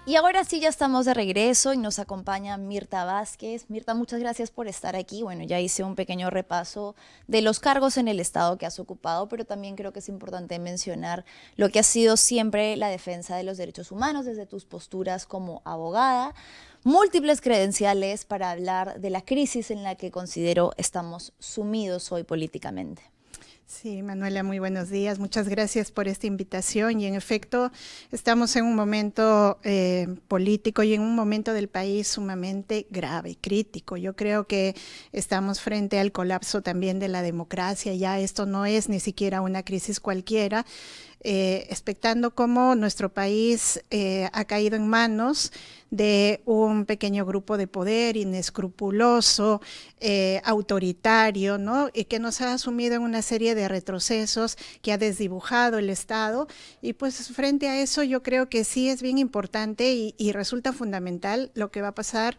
Y ahora sí, ya estamos de regreso y nos acompaña Mirta Vázquez. Mirta, muchas gracias por estar aquí. Bueno, ya hice un pequeño repaso de los cargos en el Estado que has ocupado, pero también creo que es importante mencionar lo que ha sido siempre la defensa de los derechos humanos desde tus posturas como abogada, múltiples credenciales para hablar de la crisis en la que considero estamos sumidos hoy políticamente. Sí, Manuela, muy buenos días. Muchas gracias por esta invitación y en efecto estamos en un momento político y en un momento del país sumamente grave, crítico. Yo creo que estamos frente al colapso también de la democracia. Ya esto no es ni siquiera una crisis cualquiera. Expectando cómo nuestro país ha caído en manos de un pequeño grupo de poder inescrupuloso, autoritario, ¿no? Y que nos ha sumido en una serie de retrocesos, que ha desdibujado el Estado. Y pues frente a eso yo creo que sí es bien importante y resulta fundamental lo que va a pasar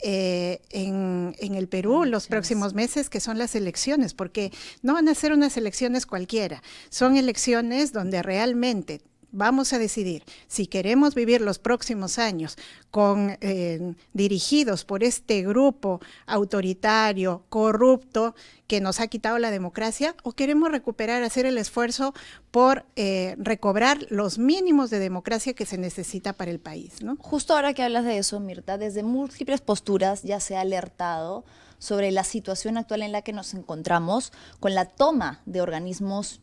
en el Perú los próximos meses, que son las elecciones, porque no van a ser unas elecciones cualquiera, son elecciones donde realmente vamos a decidir si queremos vivir los próximos años dirigidos por este grupo autoritario, corrupto, que nos ha quitado la democracia, o queremos recuperar, hacer el esfuerzo por recobrar los mínimos de democracia que se necesita para el país, ¿no? Justo ahora que hablas de eso, Mirta, desde múltiples posturas ya se ha alertado sobre la situación actual en la que nos encontramos con la toma de organismos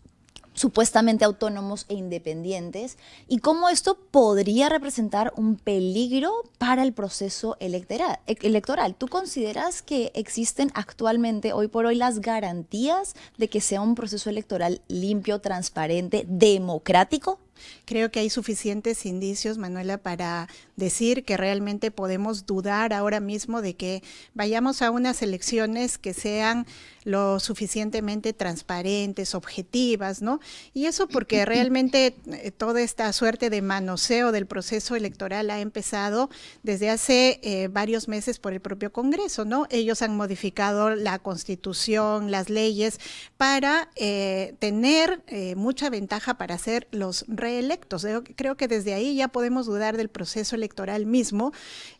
supuestamente autónomos e independientes, y cómo esto podría representar un peligro para el proceso electoral. ¿Tú consideras que existen actualmente, hoy por hoy, las garantías de que sea un proceso electoral limpio, transparente, democrático? Creo que hay suficientes indicios, Manuela, para decir que realmente podemos dudar ahora mismo de que vayamos a unas elecciones que sean lo suficientemente transparentes, objetivas, ¿no? Y eso porque realmente toda esta suerte de manoseo del proceso electoral ha empezado desde hace varios meses por el propio Congreso, ¿no? Ellos han modificado la Constitución, las leyes, para tener mucha ventaja para ser los reelectos. Creo que desde ahí ya podemos dudar del proceso electoral mismo.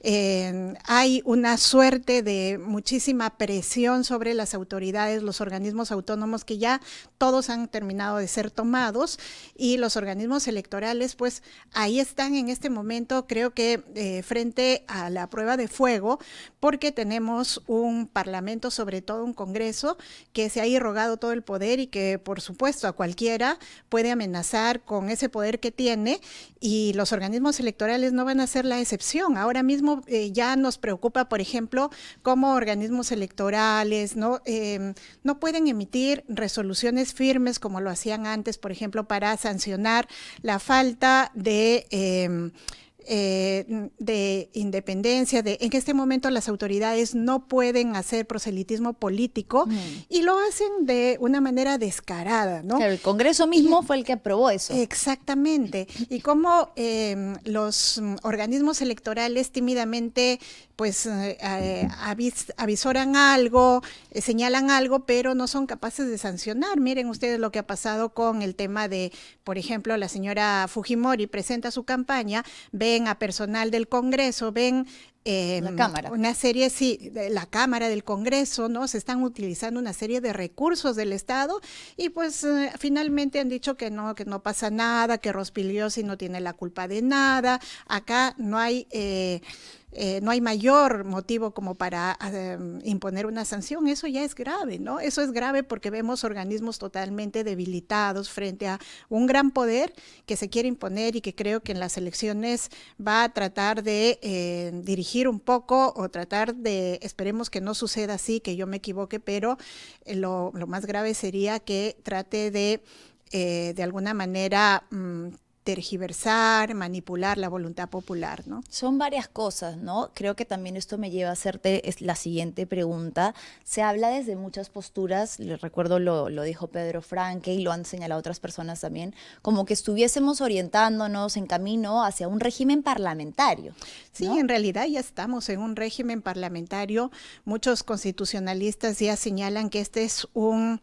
Hay una suerte de muchísima presión sobre las autoridades, los organismos autónomos, que ya todos han terminado de ser tomados, y los organismos electorales pues ahí están en este momento, creo que frente a la prueba de fuego, porque tenemos un parlamento, sobre todo un Congreso, que se ha irrogado todo el poder y que por supuesto a cualquiera puede amenazar con ese poder que tiene, y los organismos electorales no van a ser la excepción. Ahora mismo ya nos preocupa, por ejemplo, cómo organismos electorales no pueden emitir resoluciones firmes como lo hacían antes, por ejemplo, para sancionar la falta de independencia. En este momento las autoridades no pueden hacer proselitismo político y lo hacen de una manera descarada, ¿no? Claro, el Congreso mismo fue el que aprobó eso. Exactamente. Y cómo los organismos electorales tímidamente pues avisoran algo, señalan algo, pero no son capaces de sancionar. Miren ustedes lo que ha pasado con el tema de, por ejemplo, la señora Fujimori presenta su campaña, ven a personal del Congreso, ven la Cámara. Una serie, sí, de la Cámara del Congreso, ¿no? Se están utilizando una serie de recursos del Estado y pues finalmente han dicho que no pasa nada, que Rospigliosi no tiene la culpa de nada. Acá no hay mayor motivo como para imponer una sanción. Eso ya es grave, ¿no? Eso es grave porque vemos organismos totalmente debilitados frente a un gran poder que se quiere imponer y que creo que en las elecciones va a tratar de dirigir un poco, o tratar de, esperemos que no suceda así, que yo me equivoque, pero lo más grave sería que trate de alguna manera tergiversar, manipular la voluntad popular, ¿no? Son varias cosas, ¿no? Creo que también esto me lleva a hacerte la siguiente pregunta. Se habla desde muchas posturas, les recuerdo lo dijo Pedro Franque y lo han señalado otras personas también, como que estuviésemos orientándonos en camino hacia un régimen parlamentario, ¿no? Sí, en realidad ya estamos en un régimen parlamentario. Muchos constitucionalistas ya señalan que este es un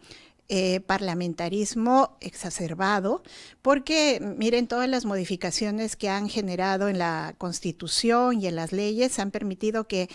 parlamentarismo exacerbado, porque miren, todas las modificaciones que han generado en la Constitución y en las leyes han permitido que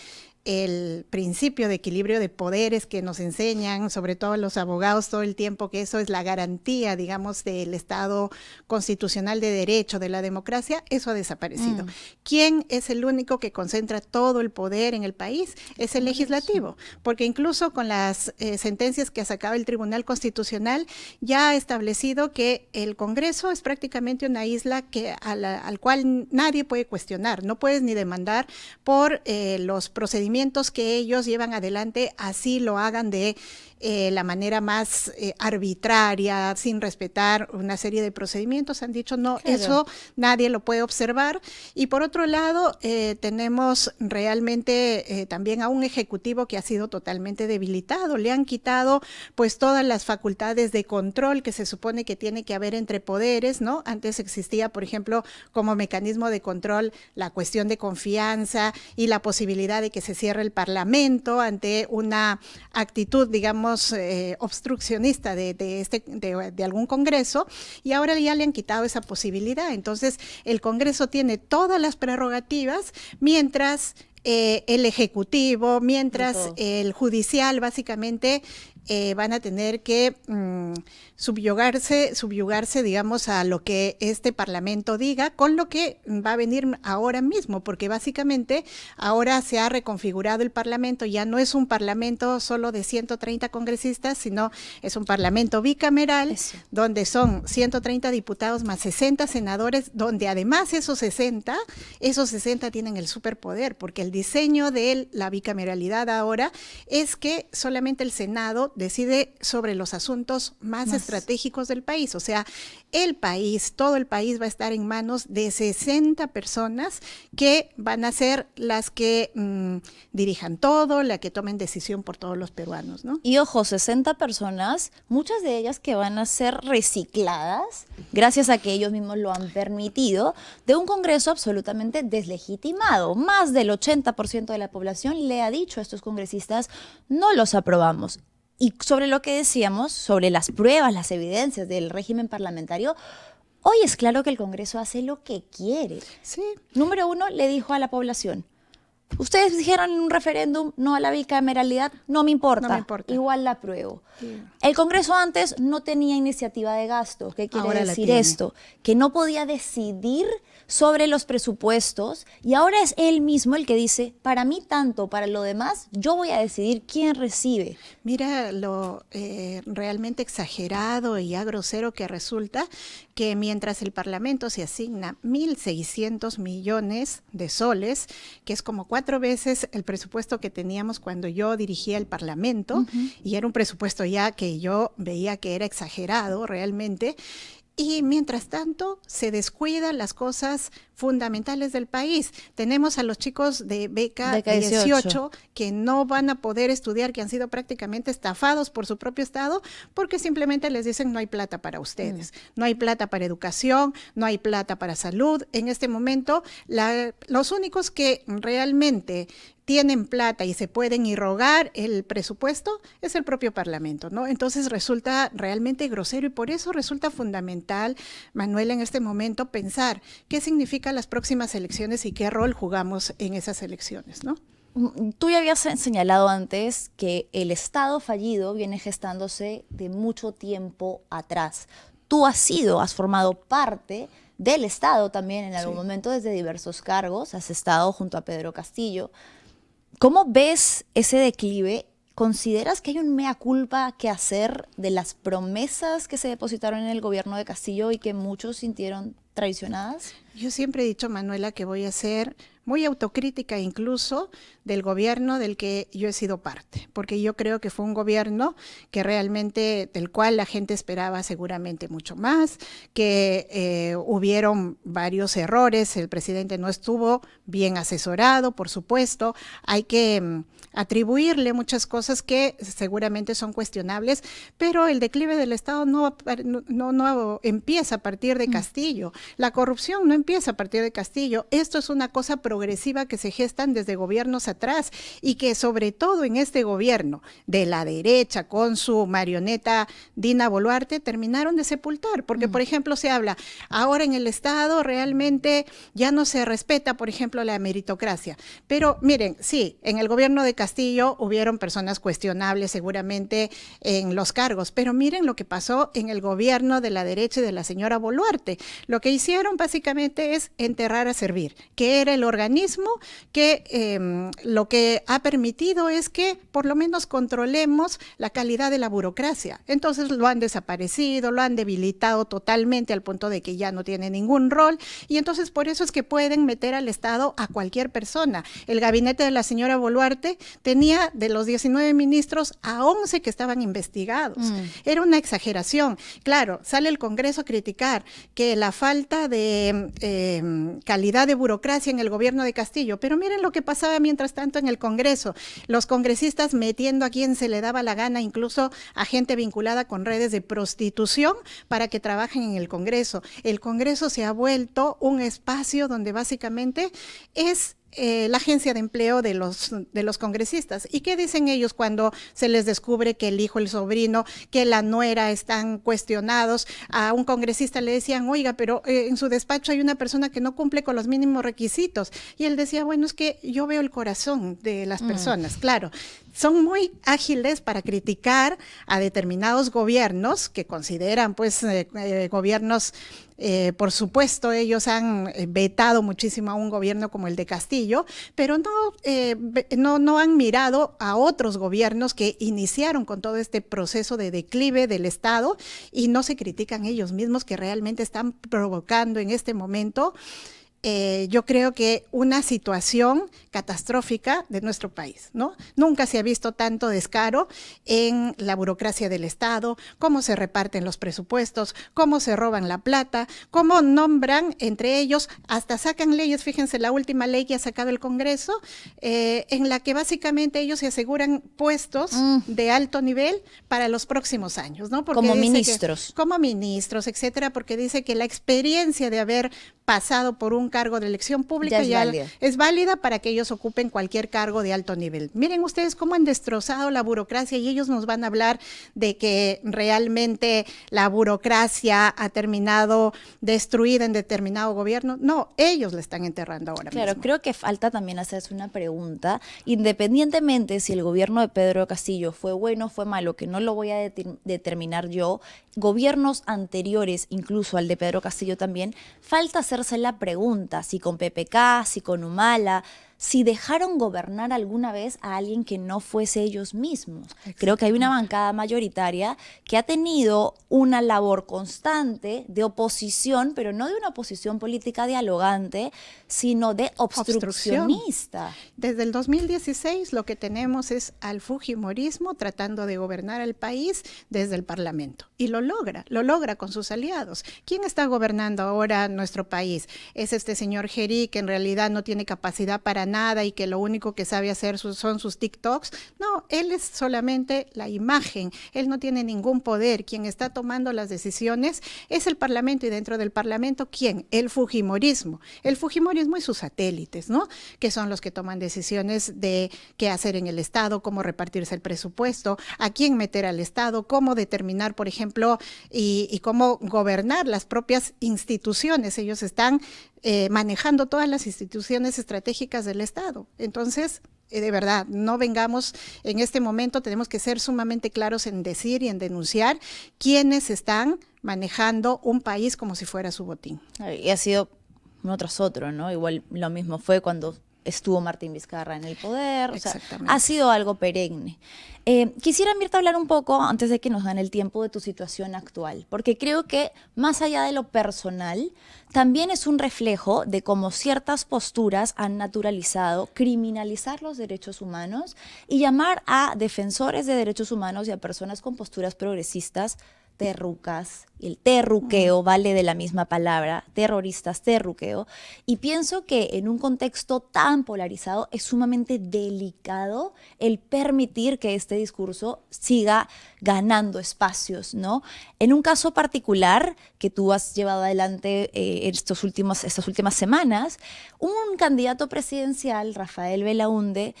el principio de equilibrio de poderes que nos enseñan, sobre todo los abogados todo el tiempo, que eso es la garantía, digamos, del Estado constitucional de derecho, de la democracia, eso ha desaparecido. ¿Quién es el único que concentra todo el poder en el país? Es el legislativo, porque incluso con las sentencias que ha sacado el Tribunal Constitucional ya ha establecido que el Congreso es prácticamente una isla al cual nadie puede cuestionar, no puedes ni demandar por los procedimientos que ellos llevan adelante, así lo hagan de la manera más arbitraria, sin respetar una serie de procedimientos. Han dicho, no, claro, eso nadie lo puede observar. Y por otro lado, tenemos realmente también a un ejecutivo que ha sido totalmente debilitado. Le han quitado pues todas las facultades de control que se supone que tiene que haber entre poderes, ¿no? Antes existía, por ejemplo, como mecanismo de control la cuestión de confianza y la posibilidad de que se cierre el Parlamento ante una actitud, digamos, obstruccionista de algún Congreso, y ahora ya le han quitado esa posibilidad. Entonces, el Congreso tiene todas las prerrogativas, mientras el Ejecutivo, mientras el Judicial, básicamente, van a tener que subyugarse, digamos, a lo que este Parlamento diga, con lo que va a venir ahora mismo, porque básicamente ahora se ha reconfigurado el Parlamento, ya no es un Parlamento solo de 130 congresistas, sino es un Parlamento bicameral, donde son 130 diputados más 60 senadores, donde además esos 60 tienen el superpoder, porque el diseño de la bicameralidad ahora es que solamente el Senado decide sobre los asuntos más estratégicos del país. O sea, todo el país va a estar en manos de 60 personas que van a ser las que dirijan todo, las que tomen decisión por todos los peruanos, ¿no? Y ojo, 60 personas, muchas de ellas que van a ser recicladas, gracias a que ellos mismos lo han permitido, de un Congreso absolutamente deslegitimado. Más del 80% de la población le ha dicho a estos congresistas, no los aprobamos. Y sobre lo que decíamos, sobre las pruebas, las evidencias del régimen parlamentario, hoy es claro que el Congreso hace lo que quiere. Sí. Número uno, le dijo a la población, ustedes dijeron en un referéndum no a la bicameralidad, no me importa, igual la apruebo. Sí. El Congreso antes no tenía iniciativa de gasto. ¿Qué quiere decir esto? Que no podía decidir sobre los presupuestos, y ahora es él mismo el que dice, para mí tanto, para lo demás, yo voy a decidir quién recibe. Mira lo realmente exagerado y ya grosero que resulta que mientras el Parlamento se asigna 1.600 millones de soles, que es como 4 veces el presupuesto que teníamos cuando yo dirigía el Parlamento, y era un presupuesto ya que yo veía que era exagerado realmente, y mientras tanto se descuidan las cosas fundamentales del país. Tenemos a los chicos de beca 18 que no van a poder estudiar, que han sido prácticamente estafados por su propio Estado, porque simplemente les dicen no hay plata para ustedes, no hay plata para educación, no hay plata para salud. En este momento, los únicos que realmente tienen plata y se pueden irrogar el presupuesto es el propio Parlamento, ¿no? Entonces resulta realmente grosero, y por eso resulta fundamental, Manuela, en este momento pensar qué significan las próximas elecciones y qué rol jugamos en esas elecciones, ¿no? Tú ya habías señalado antes que el Estado fallido viene gestándose de mucho tiempo atrás. Tú has formado parte del Estado también en algún momento desde diversos cargos, has estado junto a Pedro Castillo. ¿Cómo ves ese declive? ¿Consideras que hay un mea culpa que hacer de las promesas que se depositaron en el gobierno de Castillo y que muchos sintieron traicionadas? Yo siempre he dicho, Manuela, que voy a ser muy autocrítica incluso del gobierno del que yo he sido parte, porque yo creo que fue un gobierno que realmente, del cual la gente esperaba seguramente mucho más, que hubieron varios errores, el presidente no estuvo bien asesorado, por supuesto, hay que atribuirle muchas cosas que seguramente son cuestionables, pero el declive del Estado no empieza a partir de Castillo. La corrupción no empieza a partir de Castillo, esto es una cosa progresiva que se gestan desde gobiernos atrás y que sobre todo en este gobierno de la derecha con su marioneta Dina Boluarte terminaron de sepultar, porque por ejemplo se habla, ahora en el Estado realmente ya no se respeta, por ejemplo, la meritocracia, pero miren, sí, en el gobierno de Castillo hubieron personas cuestionables seguramente en los cargos, pero miren lo que pasó en el gobierno de la derecha y de la señora Boluarte. Lo que hicieron básicamente es enterrar a servir, que era el organismo que lo que ha permitido es que por lo menos controlemos la calidad de la burocracia. Entonces lo han desaparecido, lo han debilitado totalmente al punto de que ya no tiene ningún rol y entonces por eso es que pueden meter al Estado a cualquier persona. El gabinete de la señora Boluarte tenía de los 19 ministros a 11 que estaban investigados. Era una exageración. Claro, sale el Congreso a criticar que la falta de calidad de burocracia en el gobierno de Castillo, pero miren lo que pasaba mientras tanto en el Congreso. Los congresistas metiendo a quien se le daba la gana, incluso a gente vinculada con redes de prostitución para que trabajen en el Congreso. El Congreso se ha vuelto un espacio donde básicamente es la agencia de empleo de los congresistas. ¿Y qué dicen ellos cuando se les descubre que el hijo, el sobrino, que la nuera están cuestionados? A un congresista le decían, oiga, pero en su despacho hay una persona que no cumple con los mínimos requisitos. Y él decía, bueno, es que yo veo el corazón de las personas. Claro, son muy ágiles para criticar a determinados gobiernos que consideran pues gobiernos, por supuesto ellos han vetado muchísimo a un gobierno como el de Castillo, pero no han mirado a otros gobiernos que iniciaron con todo este proceso de declive del Estado y no se critican ellos mismos que realmente están provocando en este momento yo creo que una situación catastrófica de nuestro país, ¿no? Nunca se ha visto tanto descaro en la burocracia del Estado, cómo se reparten los presupuestos, cómo se roban la plata, cómo nombran entre ellos, hasta sacan leyes, fíjense la última ley que ha sacado el Congreso, en la que básicamente ellos se aseguran puestos de alto nivel para los próximos años, ¿no? Porque como ministros. Como ministros, etcétera, porque dice que la experiencia de haber pasado por un cargo de elección pública ya es válida para que ellos ocupen cualquier cargo de alto nivel. Miren ustedes cómo han destrozado la burocracia y ellos nos van a hablar de que realmente la burocracia ha terminado destruida en determinado gobierno. No, ellos la están enterrando ahora mismo. Claro, creo que falta también hacerse una pregunta, independientemente si el gobierno de Pedro Castillo fue bueno o fue malo, que no lo voy a determinar yo, gobiernos anteriores, incluso al de Pedro Castillo también, falta hacerse la pregunta si con PPK, si con Humala, si dejaron gobernar alguna vez a alguien que no fuese ellos mismos. Creo que hay una bancada mayoritaria que ha tenido una labor constante de oposición, pero no de una oposición política dialogante, sino de obstruccionista. Desde el 2016 lo que tenemos es al fujimorismo tratando de gobernar el país desde el Parlamento. Y lo logra con sus aliados. ¿Quién está gobernando ahora nuestro país? Es este señor Geri, que en realidad no tiene capacidad para nada y que lo único que sabe hacer son sus TikToks. No, él es solamente la imagen, él no tiene ningún poder. Quien está tomando las decisiones es el Parlamento y dentro del Parlamento, ¿quién? El fujimorismo. El fujimorismo y sus satélites, ¿no? Que son los que toman decisiones de qué hacer en el Estado, cómo repartirse el presupuesto, a quién meter al Estado, cómo determinar, por ejemplo, y cómo gobernar las propias instituciones. Ellos están manejando todas las instituciones estratégicas del Estado. Entonces, de verdad, no vengamos en este momento, tenemos que ser sumamente claros en decir y en denunciar quiénes están manejando un país como si fuera su botín. Y ha sido uno tras otro, ¿no? Igual lo mismo fue cuando estuvo Martín Vizcarra en el poder, o sea, ha sido algo perenne. Quisiera, Mirta, hablar un poco, antes de que nos gane el tiempo, de tu situación actual, porque creo que más allá de lo personal, también es un reflejo de cómo ciertas posturas han naturalizado criminalizar los derechos humanos y llamar a defensores de derechos humanos y a personas con posturas progresistas terrucas, el terruqueo vale de la misma palabra, terroristas, terruqueo, y pienso que en un contexto tan polarizado es sumamente delicado el permitir que este discurso siga ganando espacios, ¿no? En un caso particular que tú has llevado adelante estas últimas semanas, un candidato presidencial, Rafael Belaúnde,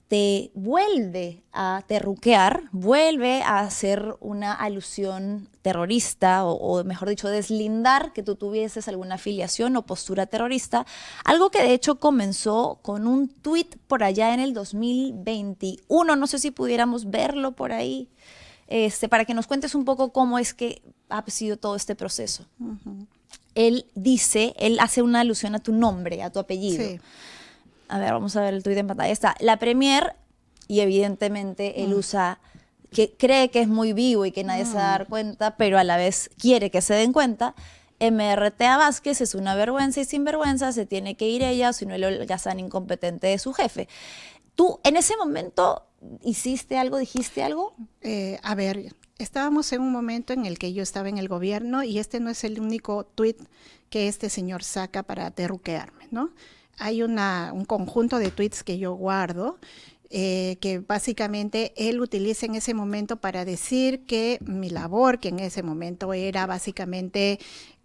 te vuelve a terruquear, vuelve a hacer una alusión terrorista o mejor dicho, deslindar que tú tuvieses alguna afiliación o postura terrorista, algo que de hecho comenzó con un tuit por allá en el 2021, no sé si pudiéramos verlo por ahí, para que nos cuentes un poco cómo es que ha sido todo este proceso. Él hace una alusión a tu nombre, a tu apellido. Sí. A ver, vamos a ver el tuit en pantalla. Está la Premier, y evidentemente él usa, que cree que es muy vivo y que nadie se va a dar cuenta, pero a la vez quiere que se den cuenta. MRTA Vázquez es una vergüenza y sinvergüenza, se tiene que ir ella, si no el holgazán incompetente de su jefe. ¿Tú en ese momento hiciste algo, dijiste algo? A ver, estábamos en un momento en el que yo estaba en el gobierno y este no es el único tuit que este señor saca para terruquearme, ¿no? Hay un conjunto de tweets que yo guardo, que básicamente él utiliza en ese momento para decir que mi labor, que en ese momento era básicamente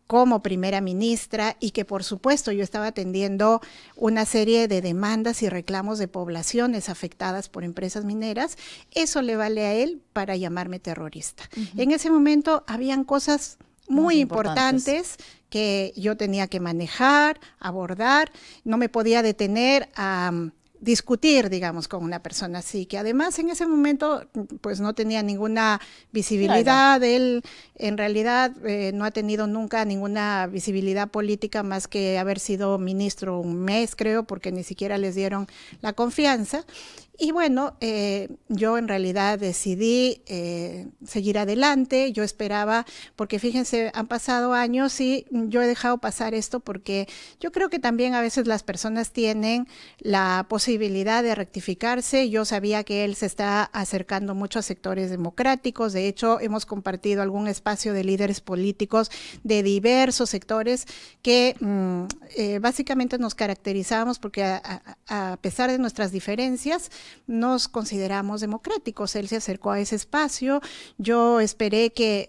como primera ministra y que por supuesto yo estaba atendiendo una serie de demandas y reclamos de poblaciones afectadas por empresas mineras, eso le vale a él para llamarme terrorista. En ese momento habían cosas muy importantes que yo tenía que manejar, abordar, no me podía detener a discutir, digamos, con una persona así, que además en ese momento pues no tenía ninguna visibilidad. Claro. Él en realidad no ha tenido nunca ninguna visibilidad política más que haber sido ministro un mes, creo, porque ni siquiera les dieron la confianza. Y bueno, yo en realidad decidí seguir adelante, yo esperaba, porque fíjense, han pasado años y yo he dejado pasar esto porque yo creo que también a veces las personas tienen la posibilidad de rectificarse. Yo sabía que él se está acercando mucho a sectores democráticos, de hecho hemos compartido algún espacio de líderes políticos de diversos sectores que básicamente nos caracterizamos porque a pesar de nuestras diferencias, nos consideramos democráticos. Él se acercó a ese espacio, yo esperé que,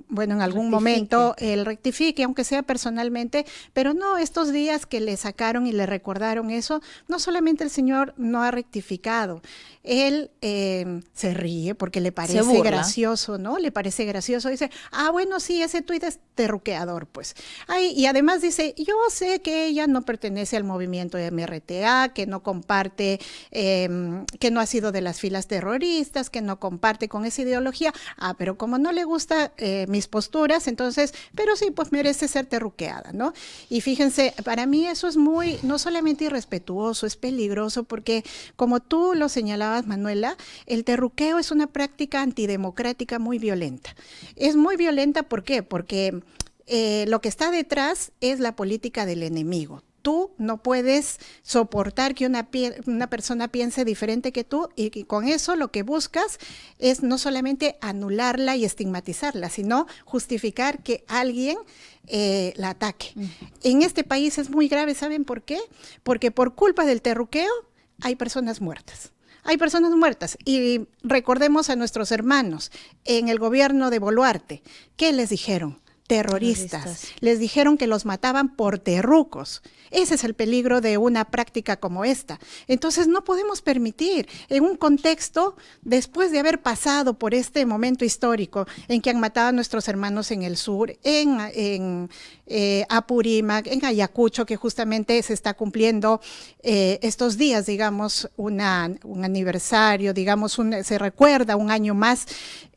bueno, en algún momento él rectifique, aunque sea personalmente, pero no, estos días que le sacaron y le recordaron eso, no solamente el señor no ha rectificado, él se ríe porque le parece gracioso, ¿no? Le parece gracioso, dice, bueno, sí, ese tuit es terruqueador, pues. Y además dice, yo sé que ella no pertenece al movimiento de MRTA, que no comparte, que no ha sido de las filas terroristas, que no comparte con esa ideología, pero como no le gusta mis posturas, entonces, pero sí, pues merece ser terruqueada, ¿no? Y fíjense, para mí eso es muy, no solamente irrespetuoso, es peligroso, porque como tú lo señalabas, Manuela, el terruqueo es una práctica antidemocrática muy violenta. Es muy violenta, ¿por qué? Porque lo que está detrás es la política del enemigo. Tú no puedes soportar que una persona piense diferente que tú y con eso lo que buscas es no solamente anularla y estigmatizarla, sino justificar que alguien la ataque. En este país es muy grave, ¿saben por qué? Porque por culpa del terruqueo hay personas muertas. Hay personas muertas y recordemos a nuestros hermanos en el gobierno de Boluarte. ¿Qué les dijeron? Terroristas. Les dijeron que los mataban por terrucos. Ese es el peligro de una práctica como esta. Entonces no podemos permitir, en un contexto, después de haber pasado por este momento histórico en que han matado a nuestros hermanos en el sur, en Apurímac, en Ayacucho, que justamente se está cumpliendo estos días, digamos, un aniversario, digamos, se recuerda un año más,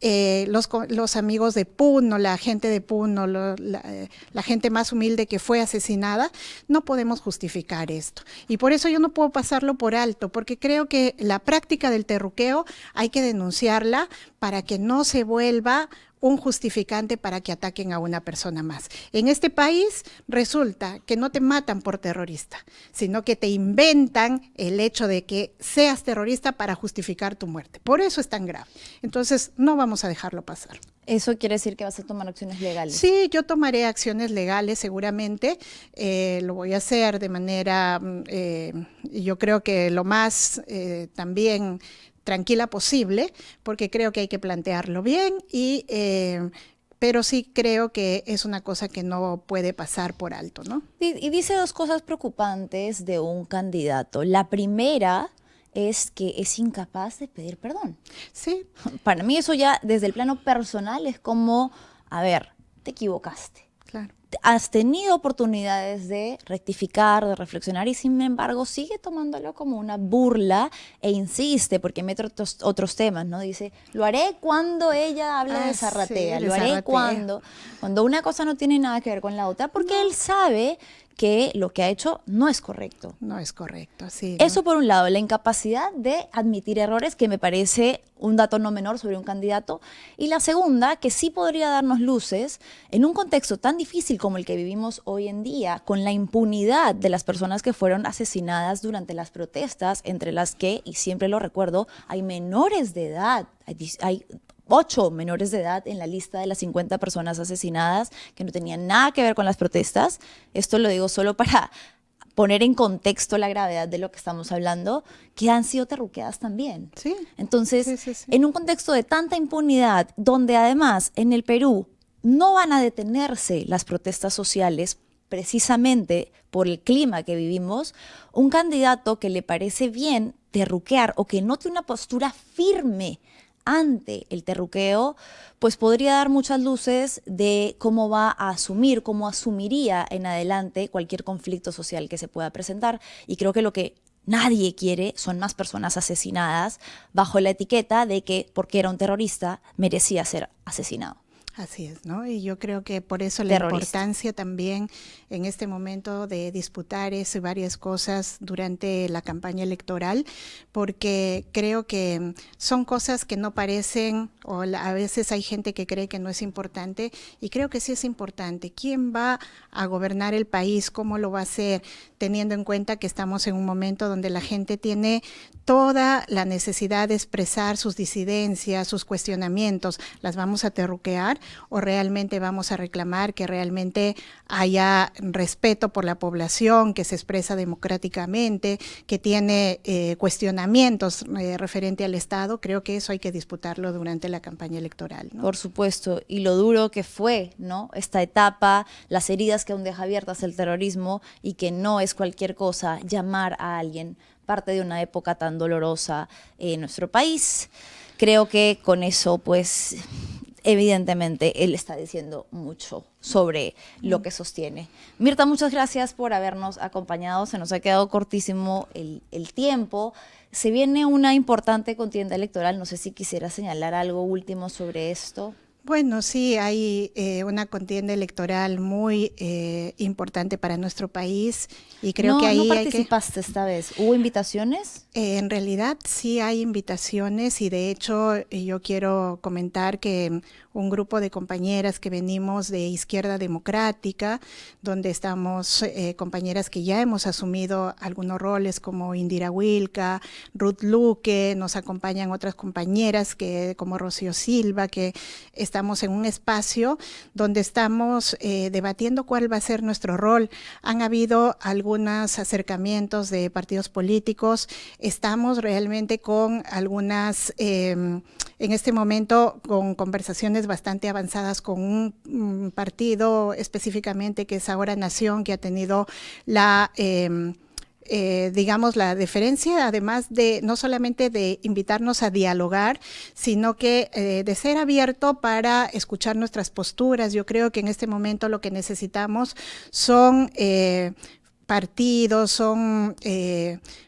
los amigos de Puno, la gente de Puno, la gente más humilde que fue asesinada, no podemos justificar esto. Y por eso yo no puedo pasarlo por alto, porque creo que la práctica del terruqueo hay que denunciarla para que no se vuelva un justificante para que ataquen a una persona más. En este país resulta que no te matan por terrorista, sino que te inventan el hecho de que seas terrorista para justificar tu muerte. Por eso es tan grave. Entonces, no vamos a dejarlo pasar. ¿Eso quiere decir que vas a tomar acciones legales? Sí, yo tomaré acciones legales seguramente. Lo voy a hacer de manera, yo creo que lo más también tranquila posible, porque creo que hay que plantearlo bien, pero sí creo que es una cosa que no puede pasar por alto, ¿no? Y dice dos cosas preocupantes de un candidato. La primera es que es incapaz de pedir perdón. Sí. Para mí eso ya desde el plano personal es como, a ver, te equivocaste. Claro. Has tenido oportunidades de rectificar, de reflexionar y sin embargo sigue tomándolo como una burla e insiste, porque mete otros temas, ¿no? Dice, lo haré cuando ella hable de Zarratea, sí, lo haré cuando una cosa no tiene nada que ver con la otra, porque él sabe que lo que ha hecho no es correcto. No es correcto, sí. Eso por un lado, la incapacidad de admitir errores, que me parece un dato no menor sobre un candidato. Y la segunda, que sí podría darnos luces en un contexto tan difícil como el que vivimos hoy en día, con la impunidad de las personas que fueron asesinadas durante las protestas, entre las que, y siempre lo recuerdo, hay menores de edad, hay 8 menores de edad en la lista de las 50 personas asesinadas que no tenían nada que ver con las protestas. Esto lo digo solo para poner en contexto la gravedad de lo que estamos hablando, que han sido terruqueadas también. Sí. Entonces, sí. en un contexto de tanta impunidad, donde además en el Perú no van a detenerse las protestas sociales, precisamente por el clima que vivimos, un candidato que le parece bien terruquear o que no tiene una postura firme ante el terruqueo, pues podría dar muchas luces de cómo va a asumir, cómo asumiría en adelante cualquier conflicto social que se pueda presentar. Y creo que lo que nadie quiere son más personas asesinadas bajo la etiqueta de que porque era un terrorista merecía ser asesinado. Así es, ¿no? Y yo creo que por eso la importancia también en este momento de disputar varias cosas durante la campaña electoral, porque creo que son cosas que no parecen, o a veces hay gente que cree que no es importante, y creo que sí es importante. ¿Quién va a gobernar el país? ¿Cómo lo va a hacer? Teniendo en cuenta que estamos en un momento donde la gente tiene toda la necesidad de expresar sus disidencias, sus cuestionamientos. ¿Las vamos a terruquear o realmente vamos a reclamar que realmente haya respeto por la población, que se expresa democráticamente, que tiene cuestionamientos referente al Estado? Creo que eso hay que disputarlo durante la campaña electoral, ¿no? Por supuesto, y lo duro que fue, ¿no?, esta etapa, las heridas que aún deja abiertas el terrorismo, y que no es cualquier cosa llamar a alguien parte de una época tan dolorosa en nuestro país. Creo que con eso, pues, evidentemente, él está diciendo mucho sobre lo que sostiene. Mirta, muchas gracias por habernos acompañado. Se nos ha quedado cortísimo el tiempo. Se viene una importante contienda electoral. No sé si quisiera señalar algo último sobre esto. Bueno, sí, hay una contienda electoral muy importante para nuestro país y creo que ahí ¿No participaste esta vez? ¿Hubo invitaciones? En realidad sí hay invitaciones y de hecho yo quiero comentar que un grupo de compañeras que venimos de Izquierda Democrática, donde estamos compañeras que ya hemos asumido algunos roles como Indira Wilca, Ruth Luque, nos acompañan otras compañeras como Rocío Silva, que estamos en un espacio donde estamos debatiendo cuál va a ser nuestro rol. Han habido algunos acercamientos de partidos políticos, estamos realmente con algunas, en este momento, con conversaciones bastante avanzadas con un partido específicamente que es Ahora Nación, que ha tenido la digamos, la deferencia, además de no solamente de invitarnos a dialogar, sino que de ser abierto para escuchar nuestras posturas. Yo creo que en este momento lo que necesitamos son partidos, son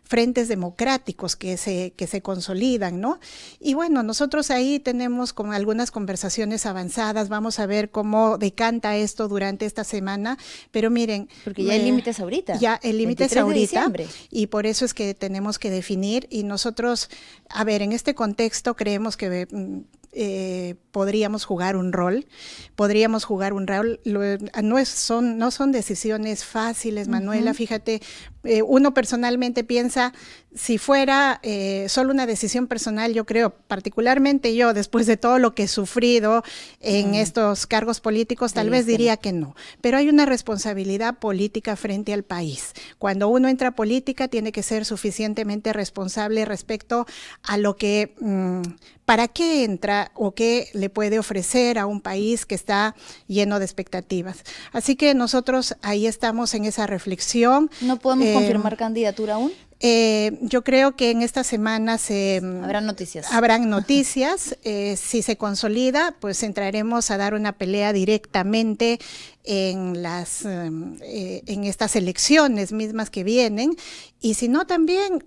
frentes democráticos que se consolidan, ¿no? Y bueno, nosotros ahí tenemos como algunas conversaciones avanzadas, vamos a ver cómo decanta esto durante esta semana, pero miren… Porque ya el límite es ahorita. Ya el límite es ahorita, de y por eso es que tenemos que definir, y nosotros, a ver, en este contexto creemos que podríamos jugar un rol. No son decisiones fáciles, Manuela. Fíjate, uno personalmente piensa, si fuera solo una decisión personal, yo creo, particularmente yo, después de todo lo que he sufrido en estos cargos políticos, tal vez diría que no. Pero hay una responsabilidad política frente al país. Cuando uno entra a política, tiene que ser suficientemente responsable respecto a lo que, para qué entra o qué le puede ofrecer a un país que está lleno de expectativas. Así que nosotros ahí estamos en esa reflexión. ¿No podemos confirmar candidatura aún? Yo creo que en esta semana habrán noticias. Si se consolida, pues entraremos a dar una pelea directamente en estas elecciones mismas que vienen, y si no también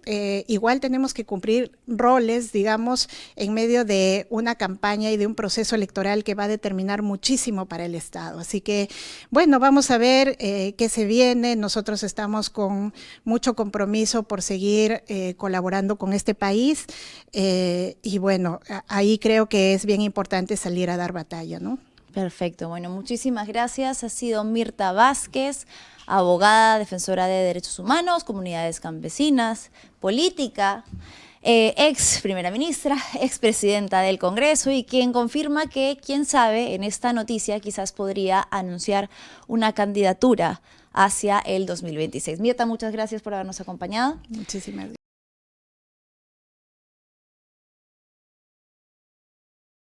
igual tenemos que cumplir roles, digamos, en medio de una campaña y de un proceso electoral que va a determinar muchísimo para el Estado. Así que, bueno, vamos a ver qué se viene. Nosotros estamos con mucho compromiso por seguir colaborando con este país, y bueno, ahí creo que es bien importante salir a dar batalla, ¿no? Perfecto, bueno, muchísimas gracias. Ha sido Mirta Vázquez, abogada, defensora de derechos humanos, comunidades campesinas, política, ex primera ministra, ex presidenta del Congreso, y quien confirma que, quién sabe, en esta noticia quizás podría anunciar una candidatura hacia el 2026. Mirta, muchas gracias por habernos acompañado. Muchísimas gracias.